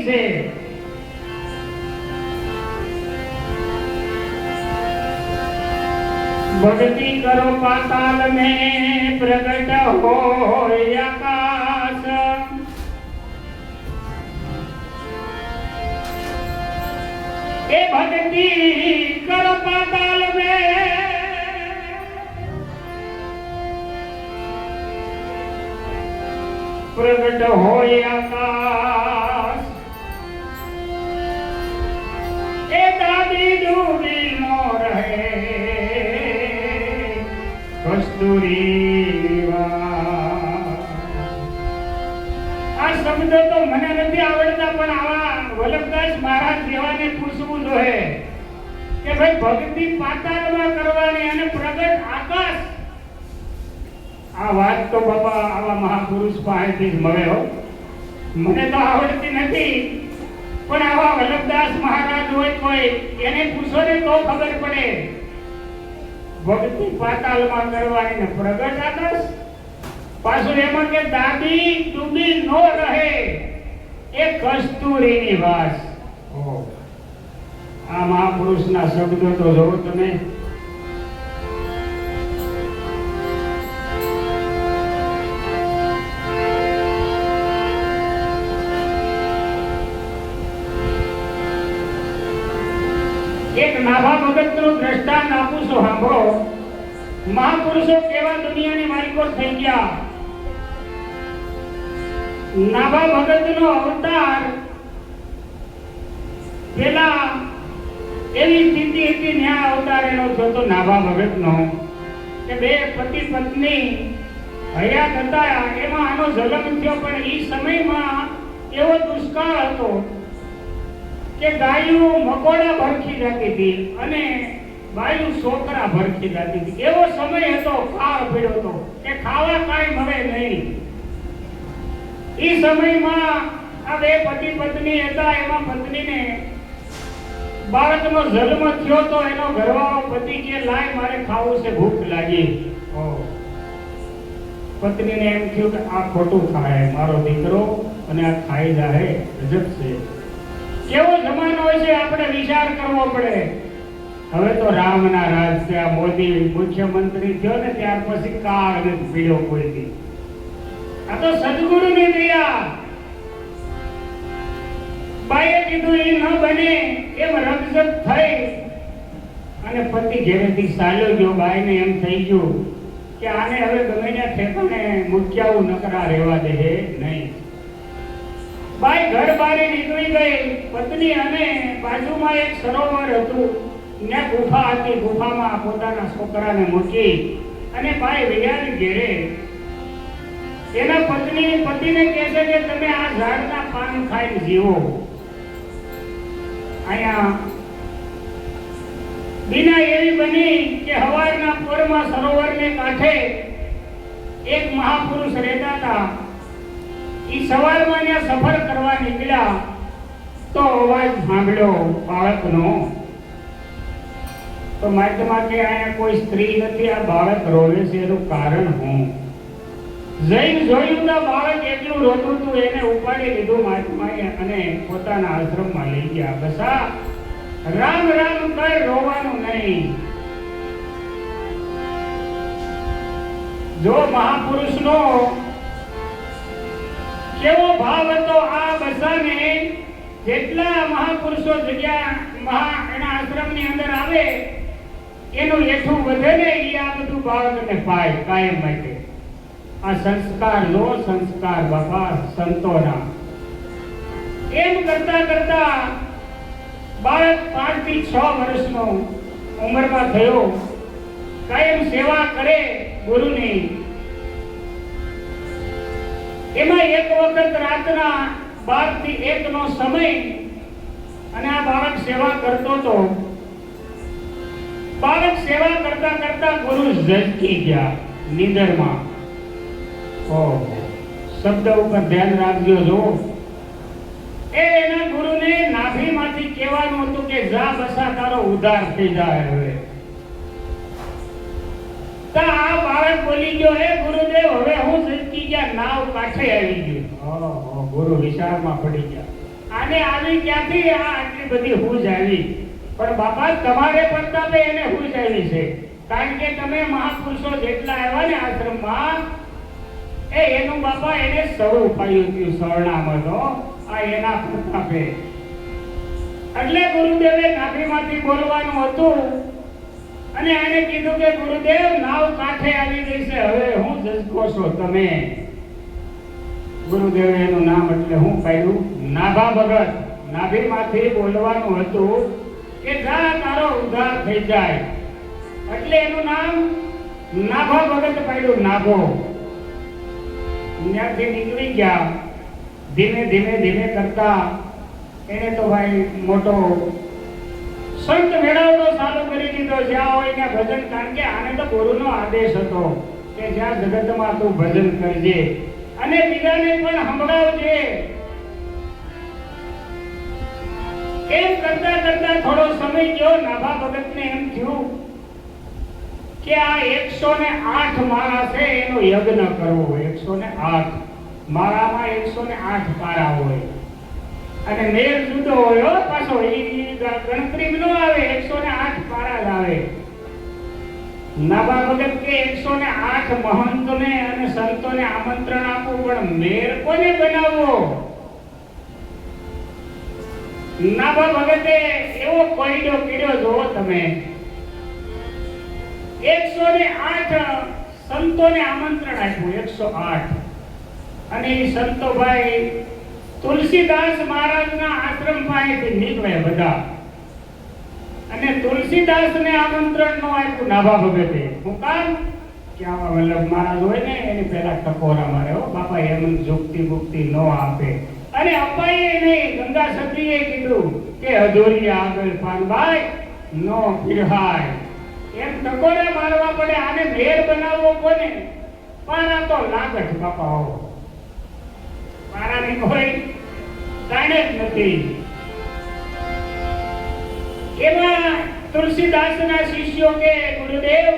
છે. ભક્તિ કરો પાતાલ में प्रगट होय आकाश. ए भक्ति करो पाताल में प्रगट होय आकाश. ए दादी डूबी नो रहे કસ્તુરી. આ શબ્દ તો મને નથી આવડતા, પણ આવા વલ્લભદાસ મહારાજ જેવાને પૂછવું જોઈએ કે ભાઈ ભક્તિ પાતાળમાં કરવાની અને પ્રગટ આકાશ. આ વાત તો બાબા આવા મહાપુરુષ પાસેથી જ મળે હો. મને તો આવડતી નથી, પણ આવા વલ્લભદાસ મહારાજ હોય કોઈ એને પૂછો ને તો ખબર પડે. ભક્તિ પાતાળમાં કરવાની ને પ્રગટ આકાશ. પાછું એમાં કે દાદી ડૂબી નો રહે એ કસ્તુરીની વાસ. આ મહાપુરુષના શબ્દો તો જોવો તમે. એક નાભા ભગતનું દ્રષ્ટાંત આપું છું, સાંભળો. મહાપુરુષો કેવા દુનિયાની માલિકો થઈ ગયા. નાભા ભગતનો અવતાર પેલા એવી સ્થિતિ હતી, ન્યા અવતાર એનો થતો નાભા ભગતનો કે બે પતિ પત્ની હયાત હતા. એમાં આનો જન્મ થયો, પણ એ સમયમાં એવો દુષ્કાળ હતો કે ગાયો મકોડા ભરખી જતી હતી અને બાયું છોકરા ભરખી જતી હતી. એવો સમય હતો, કાળ પડ્યો હતો કે ખાવા કાંઈ મળે નહીં. એ સમયમાં આ બે પતિ પત્ની હતા. એમાં પત્નીને બાળકનો જન્મ થયો તો એનો ઘરવાળો પતિ કે લાય મારે ખાવું છે, ભૂખ લાગી. પત્નીને એમ થયું કે આ ખોટું ખાય, મારો દીકરો અને આ ખાઈ જાય, ગજબ છે. કેવો જમાનો હોય છે, આપણે વિચાર કરવો પડે. હવે તો રામના રાજ છે. આ મોદી મુખ્યમંત્રી થયો ને ત્યાર પછી કાળ નથી પીડ્યો કોઈથી. આ તો સદગુરુની દયા. બાઈએ કીધું એ ન બને એમ રકઝક થઈ અને પતિ ઘેરેથી ચાલ્યો ગયો. બાઈને એમ થઈ ગયું કે આને હવે ગમે ત્યાં ઠેકાણે મૂક્યાવું નકરા રહેવા દે નહીં. બાઈ ઘર બારે નીકળી ગઈ. પત્ની અને બાજુમાં એક સરોવર હતું, ત્યાં ગુફા હતી. ગુફામાં પોતાના છોકરાને મૂકી અને બાઈ વૈયાની ઘેરે. એના પત્ની પતિને કહે છે કે તમે આ ઝાડના પાન ખાઈને જીવો. અહીંયા બીના એવી બની કે હવારના પોરમાં સરોવરને કાંઠે એક મહાપુરુષ રહેતા હતા. ઈ સવારમાં ત્યાં સફર કરવા નીકળ્યા તો અવાજ સાંભળ્યો બાળકનો. તો માહિતીમાં કે અહીંયા કોઈ સ્ત્રી નથી, આ બાળક રોવે છે, એનું કારણ હું. જઈને જોયું તો બાળક એટલું રોતું હતું. એને ઉપાડી લીધું મહાત્માએ અને પોતાના આશ્રમમાં લઈ ગયા. બસા રામ રામ કર, રોવાનું નહીં. જો મહાપુરુષનો કેવો ભાવ હતો. આ બધાને જેટલા મહાપુરુષો જગ્યા એના આશ્રમની અંદર આવે એનું લેઠું વધે ને એ આ બધું બાળકને પાય કાયમ માટે. આ સંસ્કાર લો, સંસ્કાર બાપા સંતોના. એમ કરતા કરતા બાળક 5 થી 6 વર્ષનો ઉંમરમાં થયો. કાયમ સેવા કરે ગુરુની. એમાં એક વખત રાતના 12 થી 1 નો સમય અને આ બાળક સેવા કરતો હતો. બાળક સેવા કરતા કરતા ગુરુ ઝટકી ગયા નીંદરમાં. શબ્દ ઉપર ધ્યાન રાખજો. જો એના ગુરુને નાભીમાંથી કહેવાનું હતું કે જા બસા તારો ઉદ્ધાર થઈ જાય. હવે આ બાળક બોલી ગયો, હે ગુરુદેવ હવે હું ઝટકી ગયા, નાવ કાંઠે આવી ગયો. ગુરુ વિચારમાં પડી ગયા. આને આવી ક્યાંથી આ આટલી બધી હૂજ આવી? પણ બાપા તમારે પ્રતાપે એને હૂજ આવી છે, કારણ કે તમે મહાપુરુષો જેટલા આવ્યા ને આશ્રમમાં, એનું બાપા એને સૌ પાયું થયું સરણામાં તો આ એના પ્રતાપે. એટલે ગુરુદેવે નાભીમાંથી બોલવાનું હતું અને એને કીધું કે ગુરુદેવ નાવ કાંઠે આવી ગઈ છે, હવે હું જજકો છો તમે. ગુરુદેવે એનું નામ એટલે હું પાડ્યું? નાભા ભગત. નાભીમાંથી બોલવાનું હતું કે જા તારો ઉદ્ધાર થઈ જાય, એટલે એનું નામ નાભા ભગત પાડ્યું. નાભો. ત્યાંથી નીકળી ગયા ધીમે ધીમે ધીમે કરતા. એને તો ભાઈ મોટો સંત મેળવતો ચાલુ કરી દીધો, જ્યાં હોય ત્યાં ભજન. કારણ કે આને તો ગુરુનો આદેશ હતો કે જ્યાં જગતમાં તું ભજન કરજે અને બીજાને પણ સંભળાવજે. એમ કરતા કરતા થોડો સમય ગયો. નાભા ભગતને એમ થયું કે આ 108 માળા છે એનો યજ્ઞ કરવો. 108 માળામાં 108 પારા હોય અને મેળ જુદો હોય પાછો, એ ગણતરી ન આવે, 108 પારા જ આવે. નાભા ભગત કે 108 મહંતોને અને સંતોને આમંત્રણ આપવું, પણ મેળ કોને બનાવવો? નાભા ભગતે એવો કોયડો કર્યો, જોવો તમે. 108 સંતોને આમંત્રણ આપ્યું, 108. અને એ સંતો ભાઈ તુલસીદાસ મહારાજના આશ્રમ પાસેથી નીકળ્યા બધા. અને તુલસીદાસને આમંત્રણ ન આપ્યું નાભા ભગતે. હું કામ કે આવા વલ્લભ મહારાજ હોય ને એની પહેલા ટકોરા મારે, હો બાપા એમ જુક્તિ મુક્તિ ન આપે. અને અપાઈએ નહીં. ગંગા સતીએ કીધું કે અધૂરી આગળ પાનભાઈ નો પીહાય, એમ ટકોરા મારવા પડે. આને મેર બનાવવો કોને? પારા તો લાગત બાપા. હો પારાની કોઈ જાણે જ નથી. એમાં તુલસીદાસના શિષ્યો કે ગુરુદેવ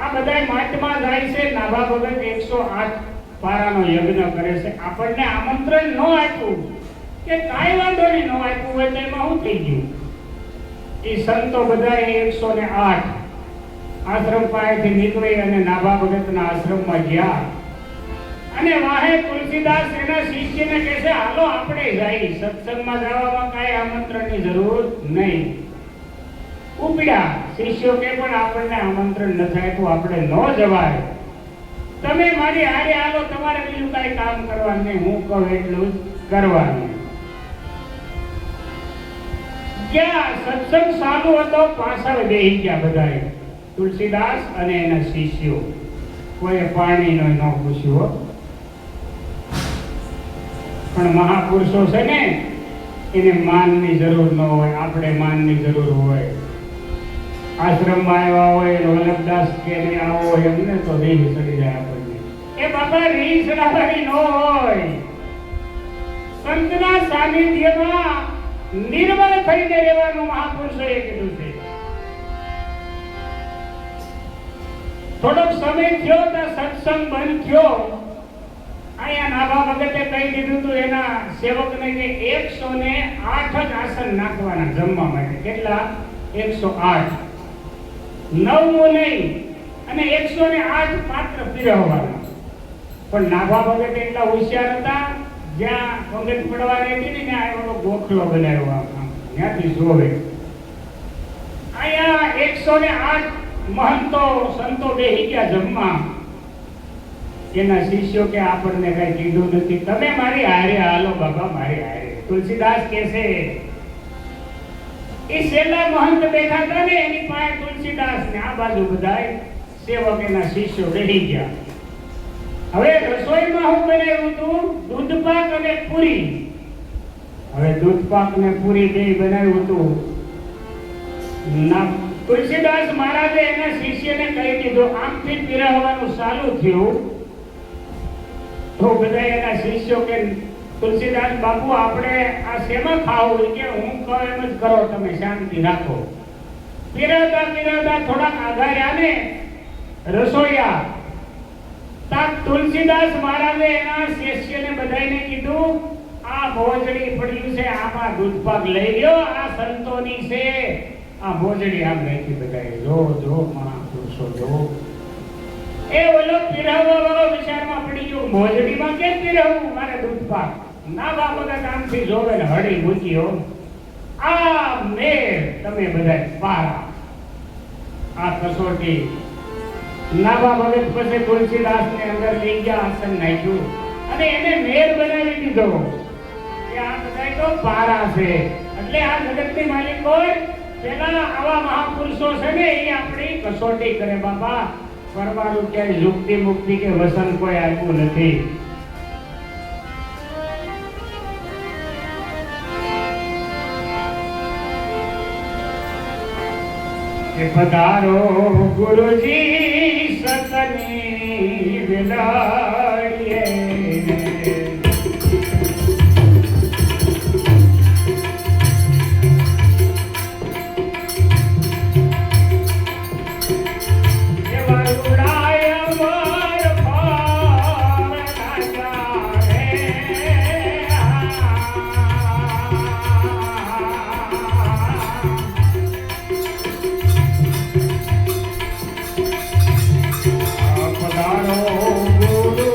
આ બધા મહાત્મા જાય છે, નાભા ભગત 108 પારાનો યજ્ઞ કરે છે, આપણને આમંત્રણ ન આપ્યું. કે કાંઈ વાંધો નહીં, ન આપ્યું હોય તો એમાં શું થઈ ગયું? એ સંતો બધા 108 આશ્રમ પાસેથી નીકળી અને નાભા ભગતના આશ્રમમાં ગયા. અને વાહે તુલસીદાસ એના શિષ્યને કહે છે હાલો આપણે જઈએ, સત્સંગમાં જવામાં કાંઈ આમંત્રણની જરૂર નહીં. ઉપડ્યા શિષ્યો કે પણ આપણને આમંત્રણ નથી આપ્યું, આપણે ન જવાય, તમે મારી હારે હાલો, તમારે બીજું કાંઈ કામ કરવાનું નહીં, હું કહું એટલું જ કરવાનું. ગયા સત્સંગ ચાલુ હતો, પાછળ બેસી ગયા બધાએ, તુલસીદાસ અને એના શિષ્યો. કોઈ પાણીનો ન પૂછ્યું. પણ મહાપુરુષો છે ને એને માનની જરૂર ન હોય, આપણે માનની જરૂર હોય. આશ્રમમાં આવ્યા હોય વલ્લભદાસ કે નહીં આવો હોય એમને તો રીહ ચડી જાય આપણને. એ બાબા રીહ ચડાવવાની ન હોય. સંતના સાનિધ્યમાં નિર્મળ થઈને રહેવાનું મહાપુરુષોએ કીધું છે. થોડોક સમય થયો તો સત્સંગ બંધ થયો. અહીંયા નાભા ભગતે કહી દીધું હતું એના સેવકને કે 108 જ આસન નાખવાના જમવા માટે. કેટલા? 108. 9 નહીં, અને 108 પાત્ર પીરવવાના. પણ નાભા ભગત એટલા હોશિયાર હતા, જ્યાં પગત પડવાની હતી ને ત્યાં એનો ગોખલો બનાવ્યો, ત્યાંથી જોવે. અહીંયા 108 મહંતો સંતો બેસી ગયા જમવા. એના શિષ્યો કે આપણને કઈ કીધું નથી, તમે મારી હારે હાલો બાબા, મારી હારે. તુલસીદાસ કહે છે એ છેલ્લા મહંત બેઠા હતા ને એની પાસે તુલસીદાસ ને આ બાજુ બધાય સેવક એના શિષ્યો બેસી ગયા. હવે રસોઈમાં હું બનાવ્યું હતું? દૂધપાક અને પૂરી. હવે દૂધપાક ને પૂરી બે બનાવ્યું હતું. તુલસીદાસ મહારાજે એના શિષ્યને કહી દીધું, આમથી પીરવવાનું ચાલુ થયું. તો બધા એના શિષ્યો કે તુલસીદાસ બાપુ આપણે આ શેમાં ખાવું? કે હું કહું એમ જ કરો, તમે શાંતિ રાખો. પીરવતા પીરવતા થોડાક આઘાર્યા ને રસોઈયા. તા તુલસીદાસ મહારાજે એના શિષ્યને બધાને કીધું, આ મોજડી પડ્યું છે, આમાં દૂધપાક લઈ લ્યો, આ સંતોની છે. આ મોજડી આમ રાખી બધાએ જો જો મહાપુરુષો જો. એ ઓલો પીરાવવા વાળો વિચારમાં પડી ગયો, મોજડીમાં કેમ પીરાવવું, મારે દૂધપાક. ના બાપા કામથી જોવે ને હળી મૂક્યો. આ મેર તમે બધા પારા. આ કસોટી નાભા ભગત પછી તુલસીદાસ ને અંદર લઈ ગયા, આસન નાખ્યું અને એને મેર બનાવી દીધો કે આ બધા તો પારા છે. એટલે આ જગતની માલિક હોય પેલા આવા મહાપુરુષો છે ને એ આપણી કસોટી કરે. બાપા પરમાણુ ક્યાંય યુક્તિ મુક્તિ કે વસન કોઈ આવ્યું નથી. કે પધારો ગુરુજી સતની વિલાડીએ. Guru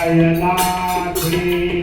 જય નાથની